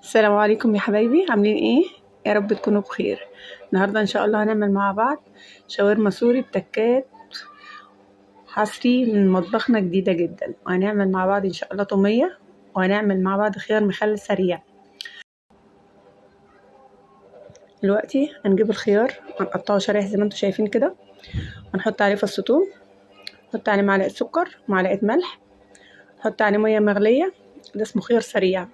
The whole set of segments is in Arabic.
السلام عليكم يا حبايبي، عاملين ايه؟ يا رب تكونوا بخير. النهارده ان شاء الله هنعمل مع بعض شاورما سوري بتكات حصري من مطبخنا، جديده جدا. وهنعمل مع بعض ان شاء الله توميه، وهنعمل مع بعض خيار مخلل سريع. دلوقتي هنجيب الخيار، هنقطعه شرايح زي ما انتم شايفين كده، هنحط عليه فص ثوم، نحط عليه معلقه سكر ومعلقه ملح، نحط عليه ميه مغليه. ده اسمه خيار سريع،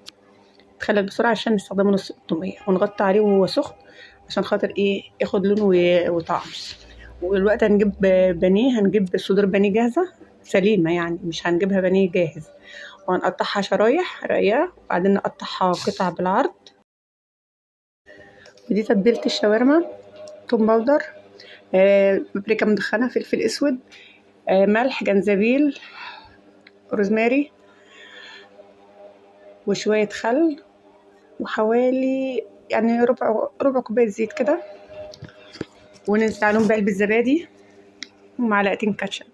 تخلل بسرعه عشان نستخدمه نص التوميه، ونغطي عليه وهو سخن عشان خاطر ايه، ياخد لون وطعم. ودلوقتي هنجيب بانيه، هنجيب صدور بانيه جاهزه سليمه، يعني مش هنجيبها بانيه جاهز، وهنقطعها شرايح رقيقه، وبعدين نقطعها قطع بالعرض. ودي تتبيله الشاورما: توم باودر، بابريكا مدخنه، فلفل اسود، ملح، جنزبيل، روزماري، وشويه خل، وحوالي يعني ربع كوبايه زيت كده، وننزل عليهم بعلبة زبادي ومعلقتين كاتشب.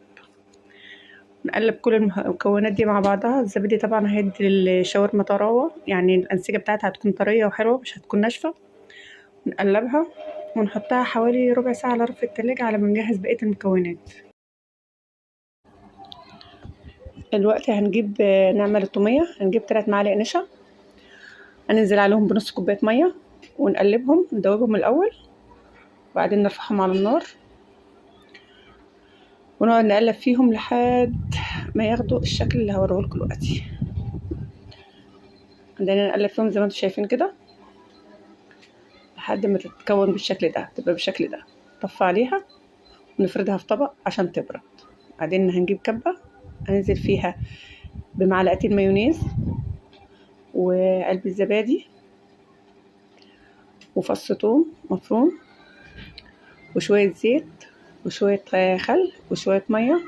نقلب كل المكونات دي مع بعضها. الزبادي طبعا هيدي للشاورما طراوة، يعني الأنسجة بتاعتها هتكون طرية وحلوة، مش هتكون ناشفة. نقلبها ونحطها حوالي ربع ساعة على رف التلاجة على ما نجهز بقية المكونات. دلوقتي هنجيب نعمل الطومية. هنجيب 3 معالق نشا، هننزل عليهم بنص كوباية مية، ونقلبهم ندوبهم الأول، وبعدين نرفعهم على النار، ونقعد نقلب فيهم لحد ما ياخدوا الشكل اللي هوريهولكوا دلوقتي. عندنا نقلب فيهم زي ما انتم شايفين كده لحد ما تتكون بالشكل ده، تبقى بالشكل ده. نطفي عليها ونفردها في طبق عشان تبرد. بعدين هنجيب كبة، هننزل فيها بمعلقتين مايونيز، وعلبة زبادي، وفص ثوم مفروم، وشوية زيت، وشوية خل، وشوية مية،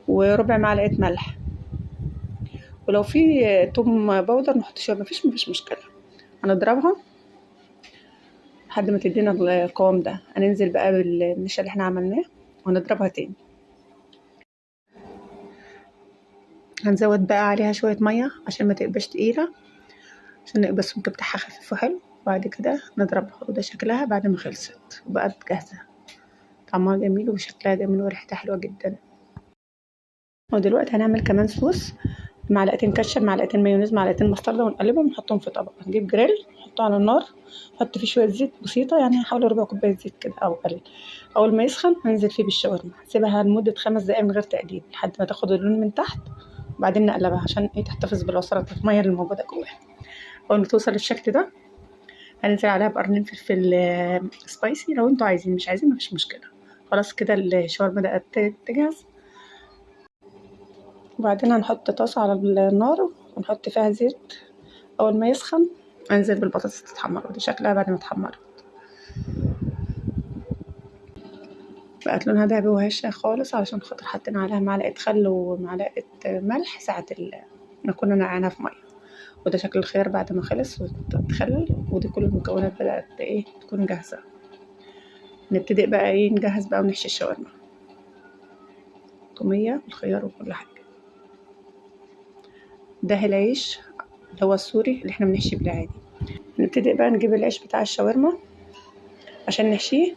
وربع معلقة ملح. ولو في توم باودر نحط شوية، مفيش مشكلة. هنضربها لحد ما تدينا القوام ده. هننزل بقى بالنشا اللي احنا عملناه ونضربها تاني. هنزود بقى عليها شوية مية عشان ما تبقاش تقيلة، عشان يبقى السمك بتاعها خفيف وحلو. بعد كده نضربها، وده شكلها بعد ما خلصت وبقت جاهزة. طعمها جميل وشكلها جميل وريحتها حلوة جدا. ودلوقتي هنعمل كمان صوص: معلقتين كاتشب، معلقتين مايونيز، معلقتين مستردة، ونقلبهم ونحطهم في طبق. هنجيب جريل نحطه على النار، نحط فيه شوية زيت بسيطة، يعني حوالي ربع كوباية زيت كده أو أقل. أول ما يسخن هننزل فيه بالشاورما، نسيبها لمدة 5 دقايق من غير تقليب لحد ما تاخد اللون من تحت، وبعدين نقلبها عشان ايه، تحتفظ بالعصارة المية اللي موجودة جواها. أول ما توصل للشكل ده هننزل عليها بقرنين فلفل سبايسي، لو انتوا عايزين، مش عايزين مفيش مشكلة. خلاص كده الشاورما بدأت تجهز. وبعدين هنحط طاسة على النار ونحط فيها زيت. أول ما يسخن انزل بالبطاطس تتحمر، ودي شكلها بعد ما اتحمرت. بقت لونها دهبي وهشة خالص، علشان خاطر حطينا عليها معلقة خل ومعلقة ملح ساعة ما كنا نقعنا في مية. وده شكل الخيار بعد ما خلص وتخلل. ودي كل المكونات بدأت ايه، تكون جاهزة. نبتدئ بقى ايه، نجهز بقى ونحشي الشاورما: تومية والخيار وكل حاجة. ده العيش اللي هو السوري اللي احنا بنحشي بيه عادي. نبتدئ بقى نجيب العيش بتاع الشاورما عشان نحشيه،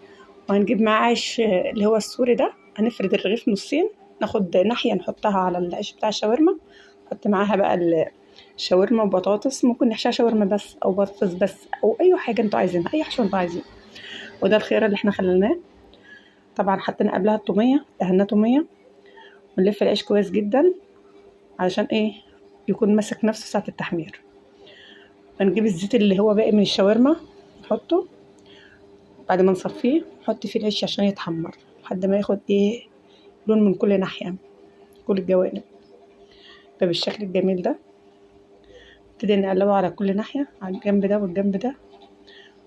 وهنجيب معاه عيش اللي هو السوري ده. هنفرد الرغيف نصين، ناخد ناحية نحطها على العيش بتاع الشاورما، نحط معاها بقى الشاورما وبطاطس. ممكن نحشيها شاورما بس او بطاطس بس او اي حاجة انتوا عايزينها، اي حشو انتوا عايزينه. وده الخيار اللي احنا خللناه. طبعا حطينا قبلها التومية، دهنا تومية، ونلف العيش كويس جدا علشان ايه، يكون ماسك نفسه ساعة التحمير. هنجيب الزيت اللي هو باقي من الشاورما نحطه، بعد ما نصفيه نحط فيه العيش عشان يتحمر لحد ما ياخد ايه، لون من كل ناحية، كل الجوانب، بالشكل الجميل ده. نبتدي نقلبه على كل ناحية، على الجنب ده والجنب ده.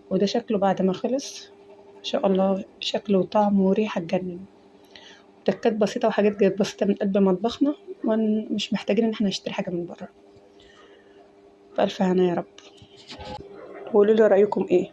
وده شكله بعد ما خلص ان شاء الله، شكله وطعمه وريحة تجنن. تكات بسيطة وحاجات بسيطة من قلب مطبخنا، ومش محتاجين ان احنا نشتري حاجة من بره. بألف هنا يا رب. وقولوا لي رأيكم ايه.